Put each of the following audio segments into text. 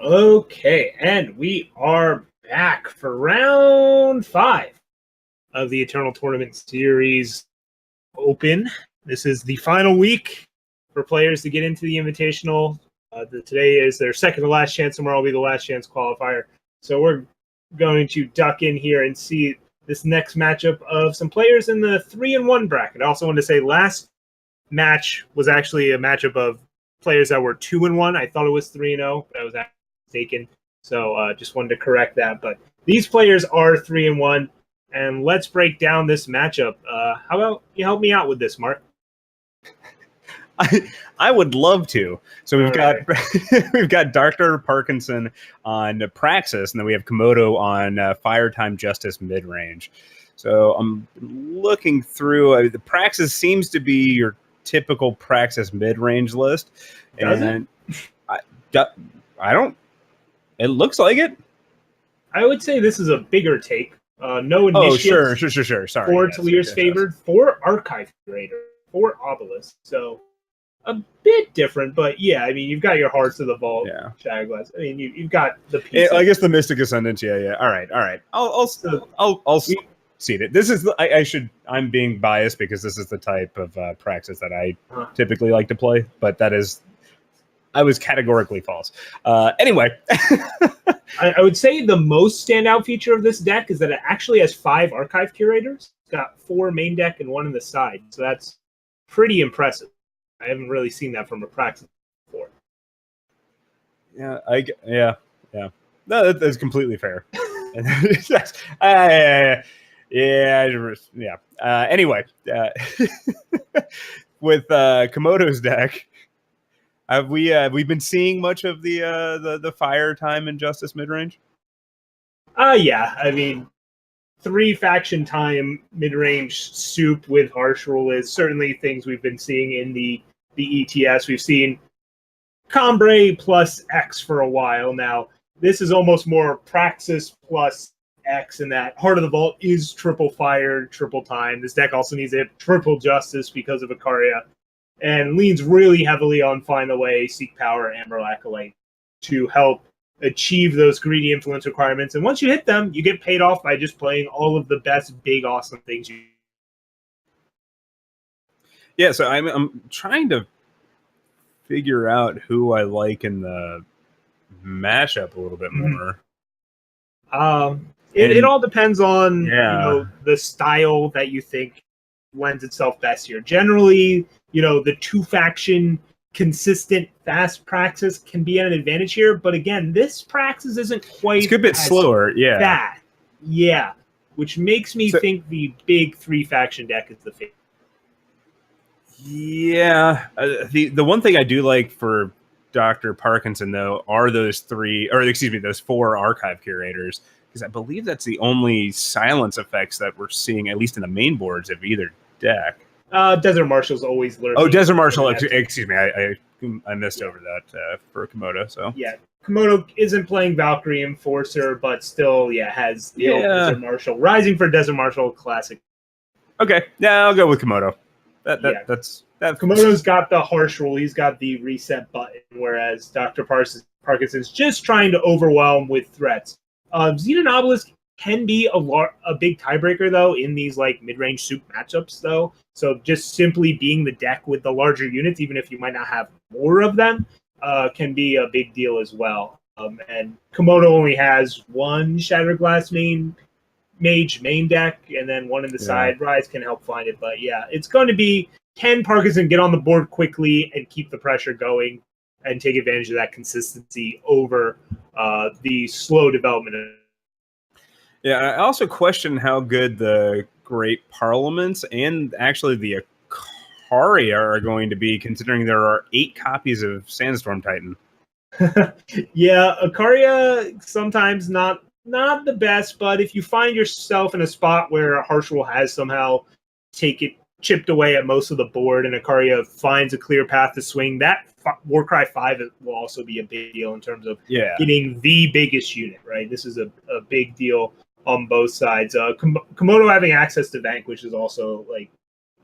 Okay, and we are back for round 5 of the Eternal Tournament Series Open. This is the final week for players to get into the Invitational. Today is their second to last chance. Tomorrow will be the last chance qualifier. So we're going to duck in here and see this next matchup of some players in the 3-1 bracket. I also want to say last match was actually a matchup of players that were 2-1. I thought it was 3-0, but I was mistaken. So just wanted to correct that. But these players are 3-1, and let's break down this matchup. How about you help me out with this, Mark? I would love to. So we've got we've got DrParkinson on Praxis, and then we have Komodo on Fire Time Justice mid range. So I'm looking through. The Praxis seems to be your typical Praxis mid range list, and I don't. It looks like it. I would say this is a bigger take. No initiates. Oh, sure. Sorry. 4 Talir's favored, 4 Archive Curator, 4 Obelisk. So a bit different, but yeah, I mean, you've got your Hearts of the Vault, Shadowglass. I mean, you've got the pieces. I guess the Mystic Ascendant, yeah. All right. I'll see it. This is I'm being biased because this is the type of Praxis that I typically like to play, but I was categorically false. Anyway. I would say the most standout feature of this deck is that it actually has 5 Archive Curators. It's got 4 main deck and 1 in the side, so that's pretty impressive. I haven't really seen that from a Praxis before. Yeah. No, that's completely fair. Anyway, with Komodo's deck, have we been seeing much of the Fire Time and Justice mid range? Yeah. I mean, 3 faction time mid range soup with harsh rule is certainly things we've been seeing in the ETS. We've seen Combray plus X for a while now. This is almost more Praxis plus X in that Heart of the Vault is triple fire, triple time. This deck also needs a triple justice because of Ikaria, and leans really heavily on Find the Way, Seek Power, Amber Acolyte to help achieve those greedy influence requirements. And once you hit them, you get paid off by just playing all of the best, big, awesome things you. Yeah, so I'm trying to figure out who I like in the matchup a little bit more. It all depends on the style that you think lends itself best here. Generally, the 2 faction consistent fast Praxis can be an advantage here, but again, this Praxis isn't quite. It's a good bit slower, which makes me think the big 3 faction deck is the favorite. Yeah, the one thing I do like for DrParkinson though are those 4 Archive Curators, because I believe that's the only silence effects that we're seeing, at least in the main boards of either deck. Desert Marshal's always lurking. Oh, Desert Marshal, excuse me, I missed over that for Komodo. So yeah, Komodo isn't playing Valkyrie Enforcer, but still, has the old Desert Marshal. Rising for Desert Marshal, classic. Okay, yeah, I'll go with Komodo. That's Komodo's got the harsh rule. He's got the reset button, whereas DrParkinson's just trying to overwhelm with threats. Xenon Obelisk can be a big tiebreaker, though, in these mid-range soup matchups, though. So just simply being the deck with the larger units, even if you might not have more of them, can be a big deal as well. And Komodo only has 1 Shattered Glass Mage main deck, and then 1 in the side. Rise can help find it, but it's going to be, can Parkinson get on the board quickly and keep the pressure going and take advantage of that consistency over the slow development. Yeah, I also question how good the Great Parliaments and actually the Ikaria are going to be, considering there are 8 copies of Sandstorm Titan. Ikaria sometimes not the best, but if you find yourself in a spot where Harsh Rule has somehow chipped away at most of the board and Ikaria finds a clear path to swing, that Warcry 5 will also be a big deal in terms of getting the biggest unit, right? This is a big deal on both sides. Komodo having access to Vanquish is also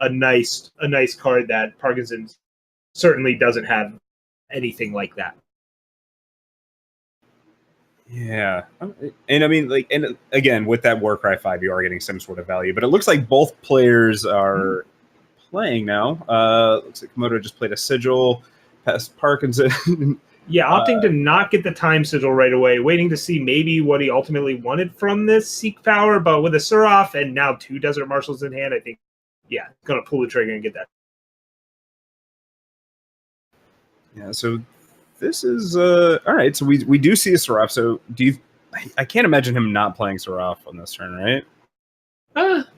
a nice card that Parkinson certainly doesn't have anything like that. Yeah, and I mean, like, and again, with that Warcry 5, you are getting some sort of value, but it looks like both players are playing now. Looks like Komodo just played a sigil past Parkinson. Yeah, opting to not get the time sigil right away, waiting to see maybe what he ultimately wanted from this Seek Power, but with a Seraph and now 2 Desert Marshals in hand, I think, yeah, going to pull the trigger and get that. Yeah, so this is all right. So we do see a Seraph. So do you? I can't imagine him not playing Seraph on this turn, right?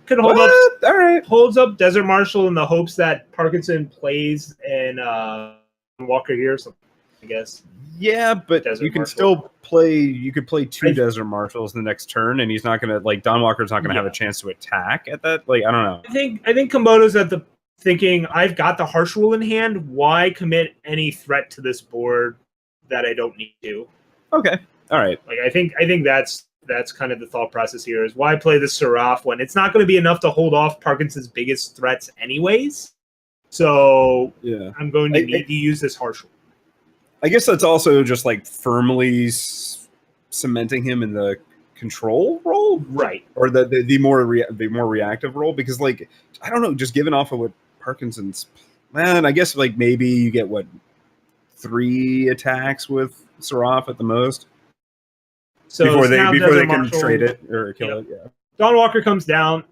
Could hold What? up. All right. Holds up Desert Marshal in the hopes that Parkinson plays and Walker here, so I guess. Yeah, but Desert you can Marshal. still play. You could play 2 Desert Marshals the next turn, and he's not gonna like Don Walker's not gonna have a chance to attack at that. Like I don't know. I think Komodo's at the thinking I've got the Harsh Rule in hand. Why commit any threat to this board that I don't need to? Okay. All right. Like I think that's kind of the thought process here is why play the Seraph when it's not going to be enough to hold off Parkinson's biggest threats anyways. So yeah, I'm going to need to use this Harsh Rule. I guess that's also just like firmly cementing him in the control role, right? Or the more reactive role, because like I don't know, just given off of what Parkinson's, man, I guess like maybe you get what 3 attacks with Seraph at the most. So before they can trade it or kill it. Yeah. Don Walker comes down.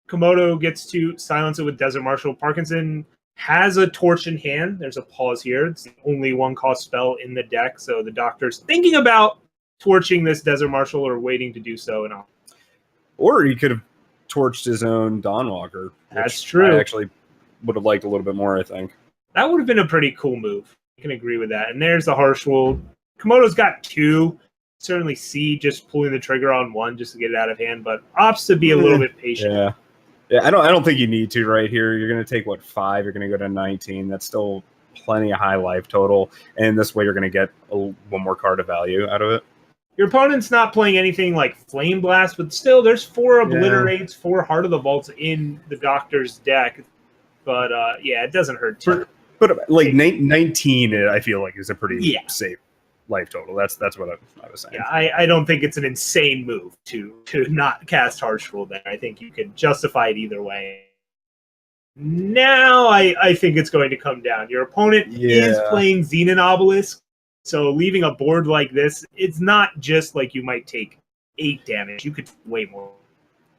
Komodo gets to silence it with Desert Marshal. Parkinson has a torch in hand. There's a pause here. It's the only 1-cost spell in the deck, so the doctor's thinking about torching this Desert Marshal or waiting to do so. Or he could have torched his own Don Walker. That's true. I actually would have liked a little bit more, I think. That would have been a pretty cool move. I can agree with that. And there's the Harsh Rule. Komodo's got 2. Certainly see just pulling the trigger on 1 just to get it out of hand, but opts to be a little bit patient. Yeah, I don't think you need to right here. You're going to take, 5? You're going to go to 19. That's still plenty of high life total. And this way you're going to get 1 more card of value out of it. Your opponent's not playing anything like Flame Blast, but still there's 4 Obliterates, 4 Heart of the Vaults in the Doctor's deck. But, it doesn't hurt too. But like 19, I feel like is a pretty safe life total. That's what I was saying. Yeah, I don't think it's an insane move to not cast Harsh Rule there. I think you could justify it either way. Now I think it's going to come down. Your opponent is playing Xenon Obelisk, so leaving a board like this, it's not just like you might take 8 damage. You could way more.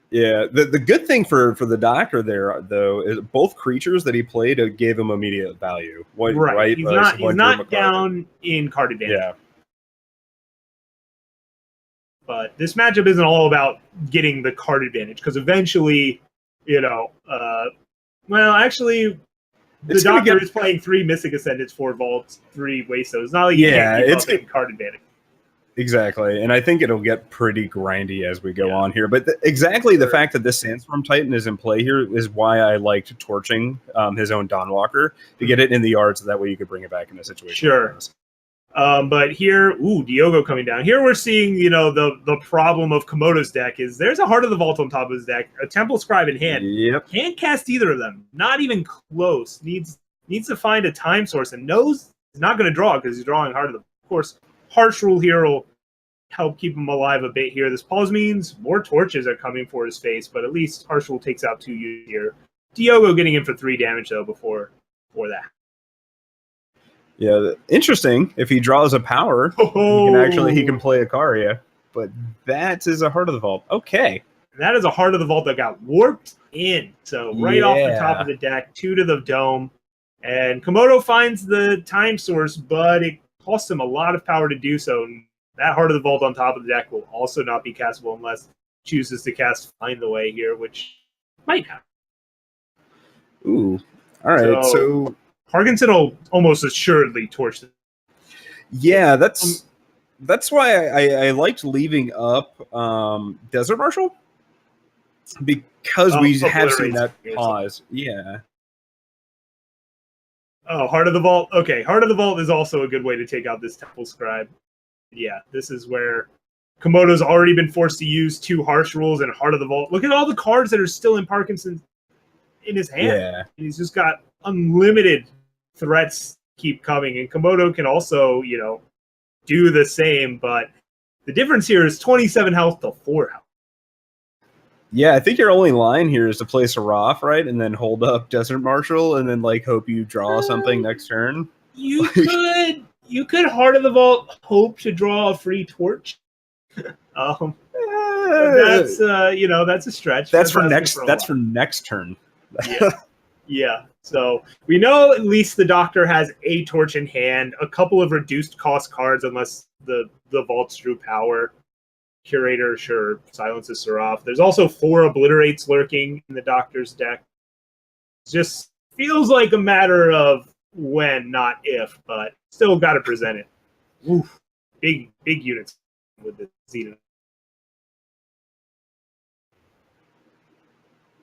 Yeah, the good thing for the Doctor there, though, is both creatures that he played gave him immediate value. Right? He's not down in card advantage. Yeah. But this matchup isn't all about getting the card advantage, because eventually, actually, the Doctor is playing 3 Mystic Ascendants, 4 Vaults, 3 Wastos. It's not like you can't keep up card advantage. Exactly, and I think it'll get pretty grindy as we go on here. But the fact that this Sandstorm Titan is in play here is why I liked torching his own Don Walker to get it in the yard, so that way you could bring it back in a situation. Sure. But here, Diogo coming down. Here we're seeing, the problem of Komodo's deck is there's a Heart of the Vault on top of his deck, a Temple Scribe in hand. Yep. Can't cast either of them. Not even close. Needs to find a time source and knows he's not going to draw because he's drawing Heart of the. Of course, Harsh Rule here will help keep him alive a bit here. This pause means more torches are coming for his face, but at least Harsh Rule takes out 2 units here. Diogo getting in for 3 damage though before that. Yeah, interesting. If he draws a power, he can play Ikaria, but that is a Heart of the Vault. Okay. That is a Heart of the Vault that got warped in. So right off the top of the deck, 2 to the dome. And Komodo finds the time source, but it costs him a lot of power to do so. And that Heart of the Vault on top of the deck will also not be castable unless chooses to cast Find the Way here, which might happen. Ooh. All right. So Parkinson will almost assuredly torch it. Yeah, that's why I liked leaving up Desert Marshal, because we have seen that pause. Yeah. Oh, Heart of the Vault. Okay, Heart of the Vault is also a good way to take out this Temple Scribe. Yeah, this is where Komodo's already been forced to use 2 Harsh Rules and Heart of the Vault. Look at all the cards that are still in Parkinson in his hand. Yeah. He's just got unlimited threats keep coming, and Komodo can also, do the same, but The difference here is 27 health to 4 health. Yeah, I think your only line here is to play Seraph, right? And then hold up Desert Marshal and then like hope you draw something next turn. You could Heart of the Vault hope to draw a free torch. That's that's a stretch. That's for next turn. Yeah. So we know at least the Doctor has a torch in hand, a couple of reduced cost cards unless the vaults drew power. Curator, sure, silences Seraph. There's also 4 obliterates lurking in the Doctor's deck. It just feels like a matter of when, not if, but still got to present it. Oof, big units with the Zenith.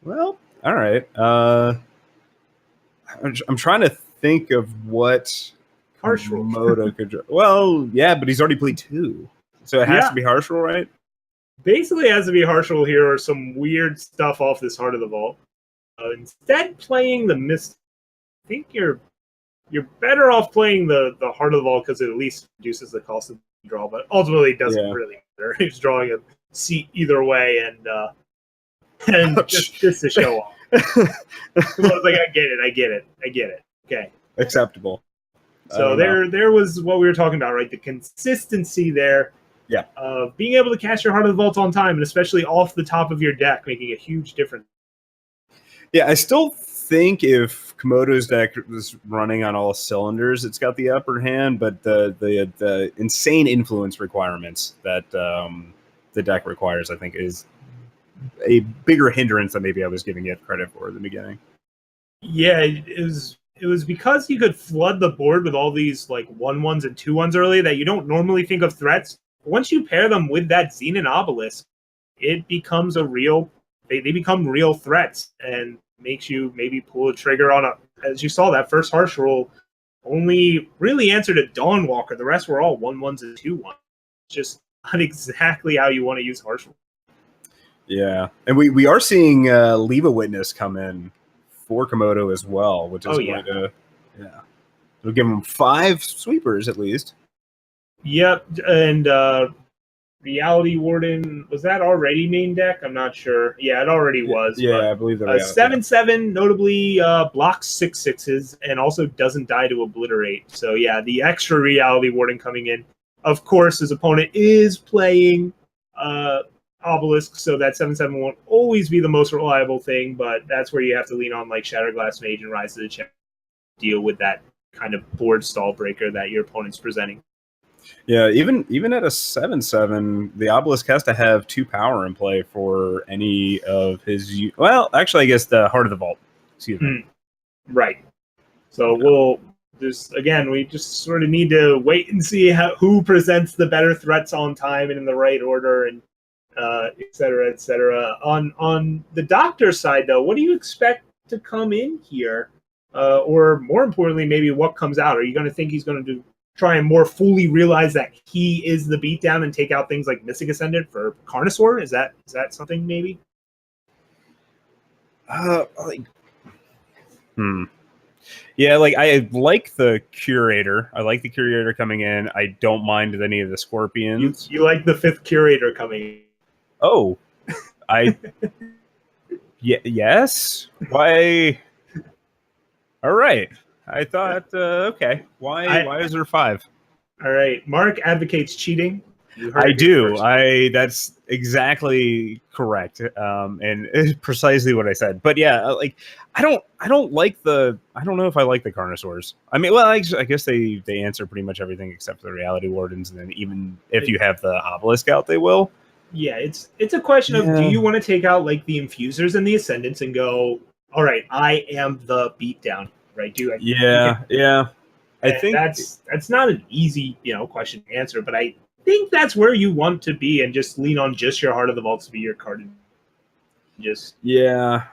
Well, all right. I'm trying to think of what Komodo could draw. Well, yeah, but he's already played 2. So it has to be Harsh Rule, right? Basically, it has to be Harsh Rule here or some weird stuff off this Heart of the Vault. Instead, playing the Mist. I think you're better off playing the Heart of the Vault because it at least reduces the cost of the draw, but ultimately it doesn't really matter. He's drawing a seat either way, and just to show off. I was like, I get it. Okay. Acceptable. So there was what we were talking about, right? The consistency there. Yeah. Of being able to cast your Heart of the Vault on time, and especially off the top of your deck, making a huge difference. Yeah, I still think if Komodo's deck was running on all cylinders, it's got the upper hand, but the insane influence requirements that the deck requires, I think, is a bigger hindrance than maybe I was giving it credit for at the beginning. Yeah, it was because you could flood the board with all these like 1/1s and 2/1s early that you don't normally think of threats. But once you pair them with that Xenon Obelisk, it becomes they become real threats and makes you maybe pull a trigger on as you saw, that first Harsh Rule only really answered a Dawnwalker. The rest were all 1/1s and 2/1s. Just not exactly how you want to use Harsh Rule. Yeah, and we are seeing Leave a Witness come in for Komodo as well, which is going to we'll give him 5 sweepers at least. Yep, and Reality Warden, was that already main deck? I'm not sure. Yeah, it already was. Yeah, I believe that. 7/7 notably blocks 6/6s and also doesn't die to obliterate. So yeah, the extra Reality Warden coming in. Of course, his opponent is playing Obelisk, so that 7/7 won't always be the most reliable thing, but that's where you have to lean on like Shatterglass Mage and Rise to the Challenge to deal with that kind of board stall breaker that your opponent's presenting. Yeah, even at a 7/7, the Obelisk has to have 2 power in play for any of his. Well, actually, I guess the Heart of the Vault. Excuse me. Right. So we just sort of need to wait and see who presents the better threats on time and in the right order, and et cetera, et cetera. On the Doctor side, though, what do you expect to come in here? Or more importantly, maybe what comes out? Are you going to think he's going to try and more fully realize that he is the beatdown and take out things like Mystic Ascendant for Carnosaur? Is that something maybe? Yeah, like I like the Curator. I like the Curator coming in. I don't mind any of the Scorpions. You like the 5th Curator coming in? Oh, yes. Why? All right. I thought, okay. Why is there 5? All right. Mark advocates cheating. I do. That's exactly correct, and precisely what I said. But yeah, like I don't like the. I don't know if I like the Carnosaurs. I mean, well, I guess they answer pretty much everything except for the Reality Wardens, and then even if you have the Obelisk out, they will. Yeah, it's a question of, do you want to take out like the Infusers and the Ascendants and go, all right, I am the beatdown, right? I think that's not an easy question to answer, but I think that's where you want to be, and just lean on just your Heart of the Vault to be your card. I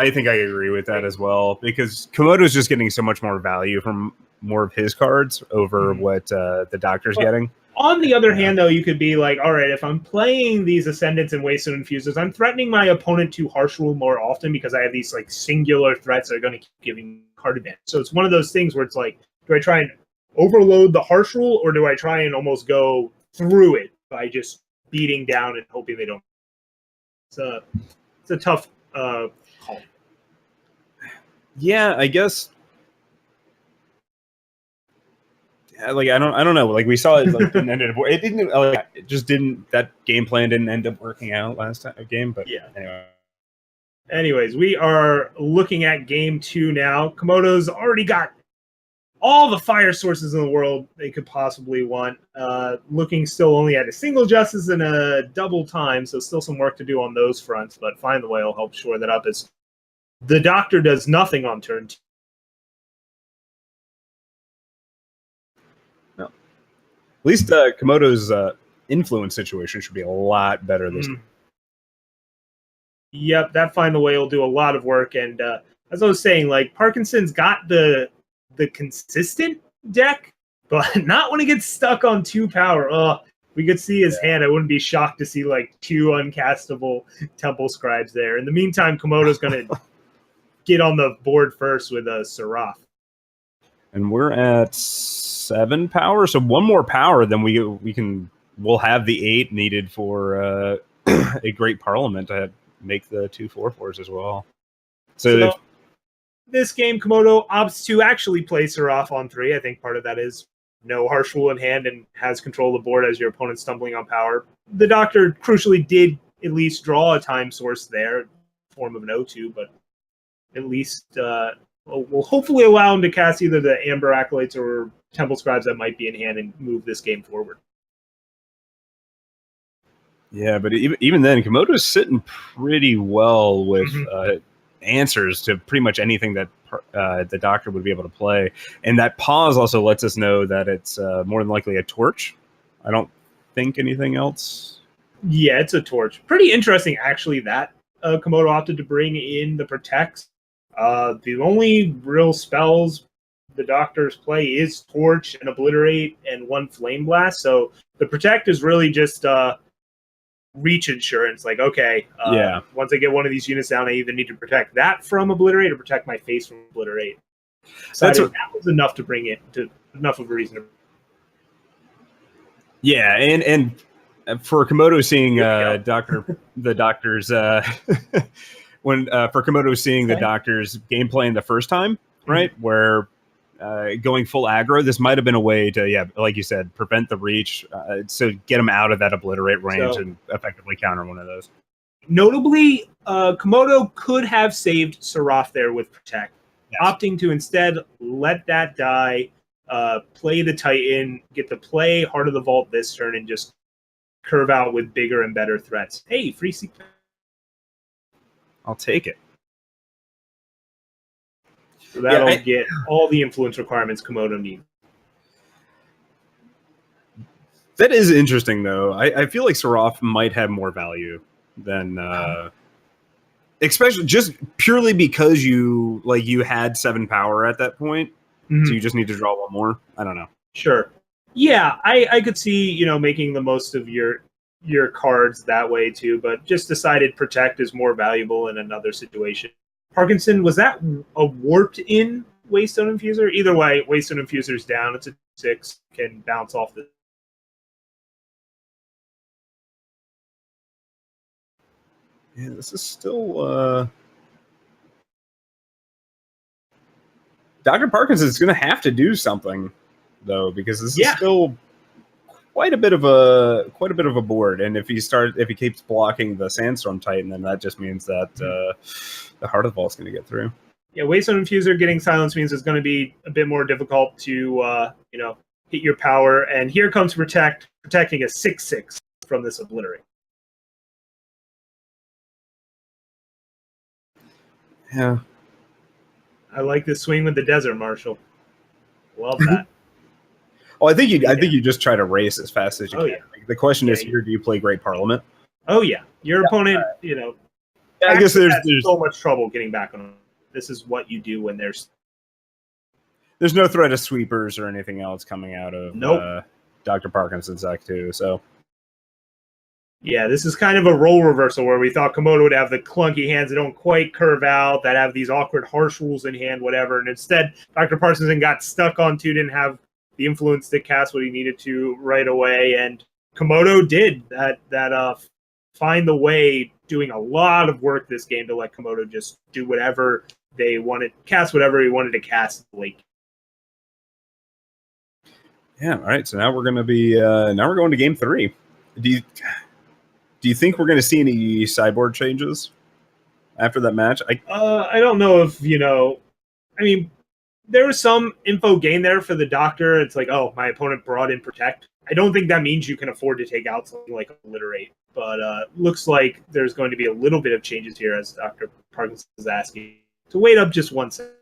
think I agree with that as well, because Komodo's just getting so much more value from more of his cards over what the Doctor's getting. On the other hand, though, you could be like, all right, if I'm playing these Ascendants and Waystone Infusers, I'm threatening my opponent to Harsh Rule more often because I have these like singular threats that are going to keep giving card advantage. So it's one of those things where it's like, do I try and overload the Harsh Rule, or do I try and almost go through it by just beating down and hoping they don't. It's a tough call. Yeah, I guess. Like I don't know. Like we saw it like didn't end up. It didn't. Like, it just didn't. That game plan didn't end up working out last time game. But Yeah. Anyway. Anyways, we are looking at game 2 now. Komodo's already got all the fire sources in the world they could possibly want. Looking still only at a single justice and a double time, so still some work to do on those fronts. But Find the Way will help shore that up as the Doctor does nothing on turn 2. No. At least Komodo's influence situation should be a lot better this time. Yep, that Find the Way will do a lot of work. And as I was saying, like Parkinson's got the consistent deck, but not when it gets stuck on 2 power. We could see his hand. I wouldn't be shocked to see like 2 uncastable Temple Scribes there. In the meantime, Komodo's going to get on the board first with a Seraph. And we're at 7 power, so 1 more power, then we'll have the 8 needed for a great Parliament to make the 2 4/4s as well. So this game, Komodo opts to actually play Seraph on 3. I think part of that is no harsh rule in hand and has control of the board as your opponent's stumbling on power. The Doctor crucially did at least draw a time source there, form of an O2, but at least will hopefully allow him to cast either the Amber Acolytes or Temple Scribes that might be in hand and move this game forward. Yeah, but even then, Komodo's sitting pretty well with answers to pretty much anything that the Doctor would be able to play. And that pause also lets us know that it's more than likely a torch. I don't think anything else. Yeah, it's a torch. Pretty interesting, actually, that Komodo opted to bring in the Protects. The only real spells the Doctor's play is Torch and Obliterate and 1 Flame Blast. So the Protect is really just reach insurance. Like, okay, once I get one of these units down, I either need to protect that from Obliterate or protect my face from Obliterate. That was enough to bring it to enough of a reason to. Yeah, and for Komodo seeing the Doctor's when for Komodo seeing the Doctor's game plan the first time, right, where going full aggro, this might have been a way to, like you said, prevent the reach, so get him out of that Obliterate range and effectively counter one of those. Notably, Komodo could have saved Seraph there with Protect, opting to instead let that die, play the Titan, get to play Heart of the Vault this turn, and just curve out with bigger and better threats. Hey, free sequence. I'll take it. So that'll get all the influence requirements Komodo needs. That is interesting, though. I feel like Seraph might have more value than, especially just purely because you had 7 power at that point, so you just need to draw 1 more. I don't know. Sure. Yeah, I could see making the most of your cards that way too, but just decided Protect is more valuable in another situation. Parkinson, was that a warped in Waystone Infuser? Either way, Waystone Infuser's down. It's a 6, can bounce off the. Yeah, this is still. Dr. Parkinson's going to have to do something, though, because this is still quite a bit of a board. And if he keeps blocking the Sandstorm Titan, then that just means that the Heart of the Vault's going to get through. Yeah, Waystone Infuser getting silence means it's going to be a bit more difficult to hit your power. And here comes protecting a 6/6 from this Obliterate. Yeah. I like this swing with the Desert Marshal. Love that. I think you just try to race as fast as you can. Yeah. The question is here: do you play Great Parliament? Oh yeah, your opponent. I guess there's so much trouble getting back on. This is what you do when there's no threat of sweepers or anything else coming out of Dr. Parkinson's deck too. So yeah, this is kind of a role reversal where we thought Komodo would have the clunky hands that don't quite curve out, that have these awkward harsh rules in hand, whatever, and instead Dr. Parkinson got stuck on 2, didn't have the influence to cast what he needed to right away, and Komodo did that. Find the way, doing a lot of work this game to let Komodo just do whatever they wanted, cast whatever he wanted to cast. Like, yeah. All right. So now we're going to be now we're going to game 3. Do you think we're going to see any sideboard changes after that match? I don't know if I mean, there was some info gained there for the doctor. It's like, oh, my opponent brought in protect. I don't think that means you can afford to take out something like obliterate, but looks like there's going to be a little bit of changes here, as Dr. Parkinson is asking to wait up just 1 second.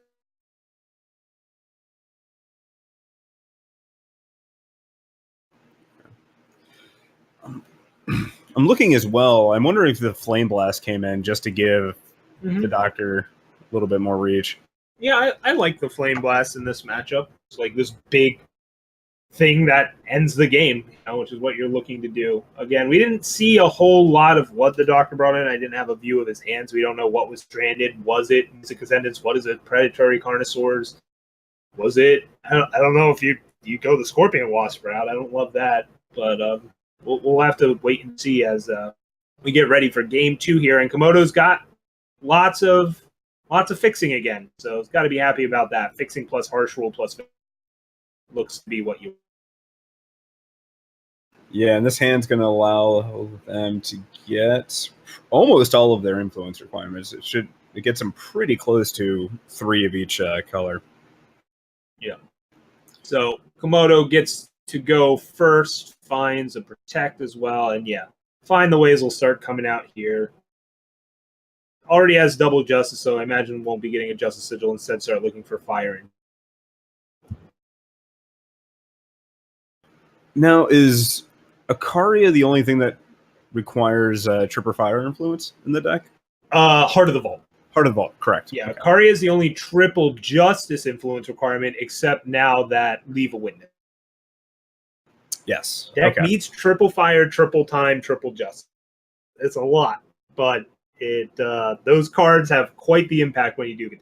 I'm looking as well. I'm wondering if the Flame Blast came in just to give the doctor a little bit more reach. Yeah, I like the Flame Blast in this matchup. It's like this big thing that ends the game, which is what you're looking to do. Again, we didn't see a whole lot of what the doctor brought in. I didn't have a view of his hands. We don't know what was stranded. Was it Music Ascendants? What is it? Predatory Carnosaurs? Was it? I don't know if you go the Scorpion Wasp route. I don't love that, but we'll have to wait and see as we get ready for game 2 here. And Komodo's got lots of fixing again, so it's got to be happy about that. Fixing plus harsh rule plus looks to be what you. Yeah, and this hand's going to allow them to get almost all of their influence requirements. It gets them pretty close to 3 of each color. Yeah. So Komodo gets to go first, finds a protect as well, and yeah, find the ways will start coming out here. Already has double justice, so I imagine won't be getting a justice sigil. Instead, start looking for fire. Now, is Ikaria the only thing that requires Tripper Fire influence in the deck? Heart of the Vault. Heart of the Vault, correct. Yeah, okay. Ikaria is the only triple justice influence requirement, except now that Leave a Witness. Yes. Deck needs triple fire, triple time, triple justice. It's a lot, but those cards have quite the impact when you do it.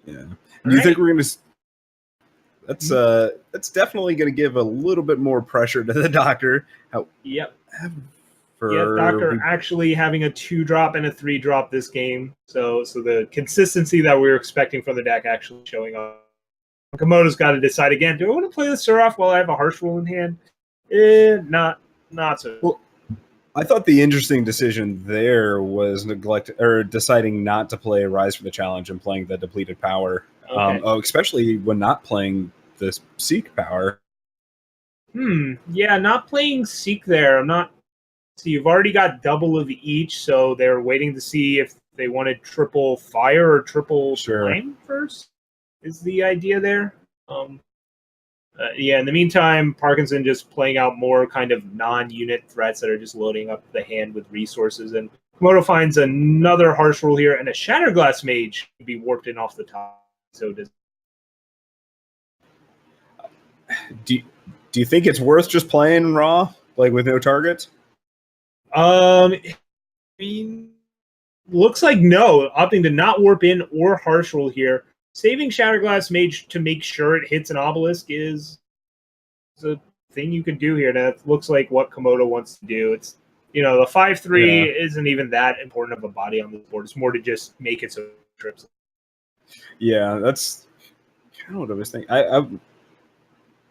Yeah. Do you think we're going to? That's definitely going to give a little bit more pressure to the doctor. Yep. Doctor actually having a 2-drop and a 3-drop this game, so the consistency that we were expecting from the deck actually showing up. Komodo's got to decide again. Do I want to play the Seraph while I have a harsh rule in hand? Not so. Well, I thought the interesting decision there was deciding not to play Rise for the Challenge and playing the depleted power. Okay. Especially when not playing this Seek power. Yeah, not playing Seek there. I'm not. So you've already got double of each, so they're waiting to see if they wanted triple fire or triple time first. Is the idea there? Yeah, in the meantime, Parkinson just playing out more kind of non-unit threats that are just loading up the hand with resources. And Komodo finds another harsh rule here, and a Shatterglass Mage can be warped in off the top. So does. Do you think it's worth just playing raw, like with no targets? I mean, looks like no. Opting to not warp in or harsh rule here. Saving Shatterglass Mage to make sure it hits an obelisk is a thing you could do here. That looks like what Komodo wants to do. It's the 5/3 isn't even that important of a body on the board. It's more to just make it so trips. Yeah, that's kind of what I was thinking.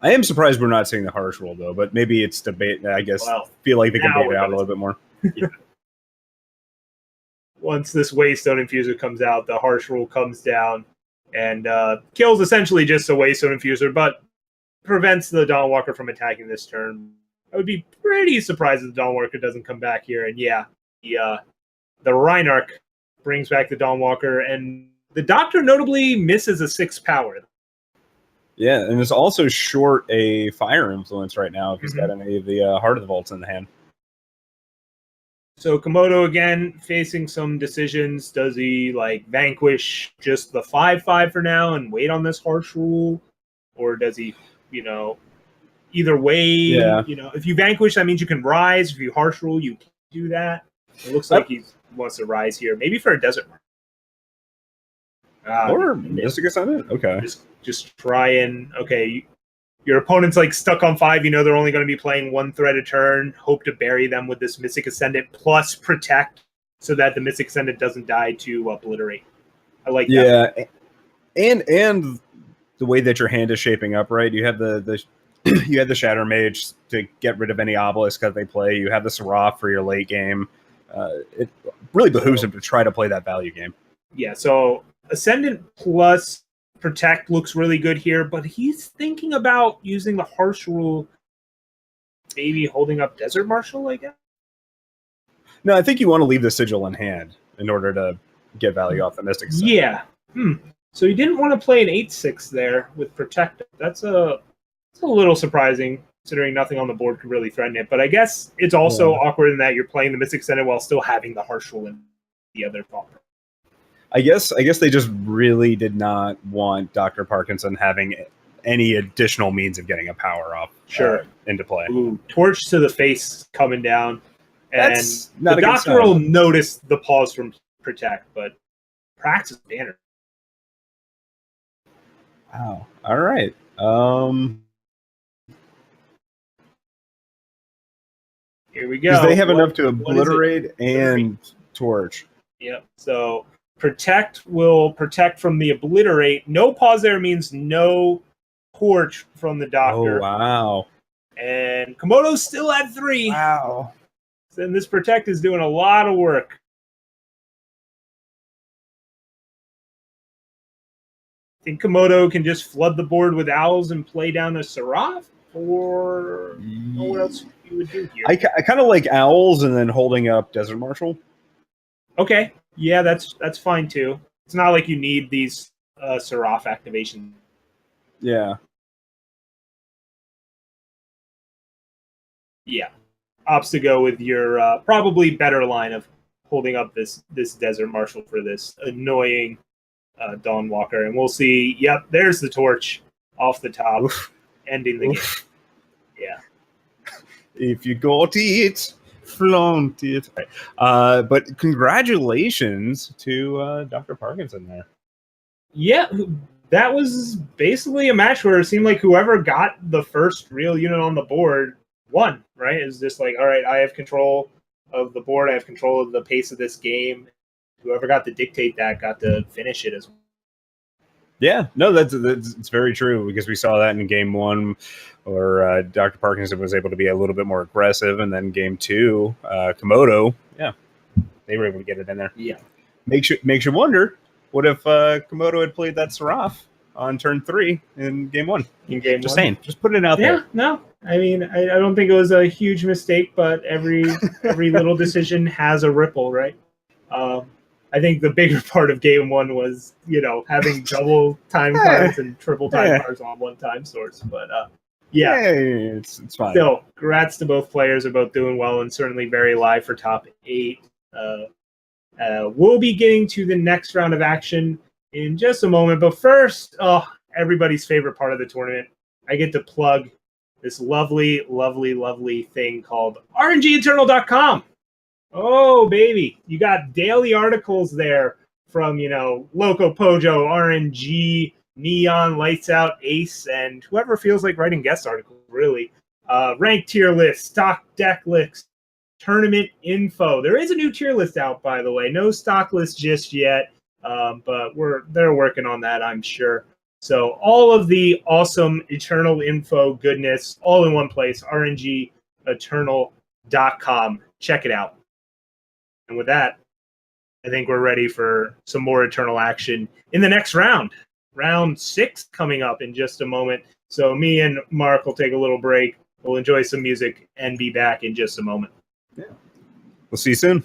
I am surprised we're not seeing the harsh roll though, but maybe it's debate. I guess feel like they can debate it out a little bit more. Yeah. Once this Waystone Infuser comes out, the harsh rule comes down and kills essentially just a Waystone Infuser, but prevents the Dawnwalker from attacking this turn. I would be pretty surprised if the Dawnwalker doesn't come back here. And yeah, the Rhino brings back the Dawnwalker, and the Doctor notably misses a 6 power. Yeah, and it's also short a fire influence right now if he's got any of the Heart of the Vaults in the hand. So Komodo again facing some decisions. Does he vanquish just the 5/5 for now and wait on this harsh rule, or does he, either way? Yeah. If you vanquish, that means you can rise. If you harsh rule, you can do that. It looks like he wants to rise here, maybe for a desert mark. Or Mystic Ascendant. Okay. Just try and your opponent's like stuck on 5, you know they're only going to be playing 1 threat a turn, hope to bury them with this Mystic Ascendant plus protect so that the Mystic Ascendant doesn't die to obliterate. I like that. Yeah, and the way that your hand is shaping up, right? You have the you have the Shatter Mage to get rid of any obelisk that they play. You have the Seraph for your late game. It really behooves him to try to play that value game. Yeah, so Ascendant plus Protect looks really good here, but he's thinking about using the Harsh Rule, maybe holding up Desert Marshal, I guess? No, I think you want to leave the Sigil in hand in order to get value off the Mystic Ascendant. Yeah. So you didn't want to play an 8/6 there with Protect. That's a little surprising, considering nothing on the board could really threaten it. But I guess it's also awkward in that you're playing the Mystic Ascendant while still having the Harsh Rule in the other thought. I guess they just really did not want DrParkinson having any additional means of getting a power up into play. Ooh, torch to the face coming down. And That's not the doctor will notice the pause from Protect, but Praxis banner. Wow. All right. Here we go. Because they have enough to obliterate and torch. Yep. So Protect will protect from the obliterate. No pause there means no torch from the doctor. Oh, wow. And Komodo's still at 3. Wow. Then this Protect is doing a lot of work. I think Komodo can just flood the board with owls and play down a Seraph, or what else you would do here? I kind of like owls and then holding up Desert Marshal. Okay, yeah, that's fine too. It's not like you need these Seraph activations. Yeah. Yeah, opts to go with your probably better line of holding up this Desert Marshal for this annoying Dawnwalker, and we'll see. Yep, there's the torch off the top, ending the game. Yeah. If you got it, flaunt it. But congratulations to DrParkinson there. Yeah, that was basically a match where it seemed like whoever got the first real unit on the board won, right? It's just like, all right, I have control of the board, I have control of the pace of this game. Whoever got to dictate that got to finish it as well. Yeah, no, that's it's very true, because we saw that in game 1 where DrParkinson was able to be a little bit more aggressive, and then game 2, Komodo, they were able to get it in there. Yeah. Makes you wonder, what if Komodo had played that Seraph on turn 3 in game 1? Just saying, just putting it out there. Yeah, no, I mean, I don't think it was a huge mistake, but every little decision has a ripple, right? I think the bigger part of game 1 was, having double time cards and triple time cards on one time source. But it's fine. Still, congrats to both players. They're both doing well and certainly very live for top 8. We'll be getting to the next round of action in just a moment. But first, everybody's favorite part of the tournament. I get to plug this lovely, lovely, lovely thing called aReNGeeIternal.com. Oh, baby. You got daily articles there from, Loco Pojo, aReNGee, Neon, Lights Out, Ace, and whoever feels like writing guest articles, really. Ranked tier list, stock deck list, tournament info. There is a new tier list out, by the way. No stock list just yet, but they're working on that, I'm sure. So all of the awesome Eternal info goodness, all in one place, aReNGeeIternal.com. Check it out. And with that, I think we're ready for some more Eternal action in the next round. Round 6 coming up in just a moment. So me and Mark will take a little break. We'll enjoy some music and be back in just a moment. Yeah. We'll see you soon.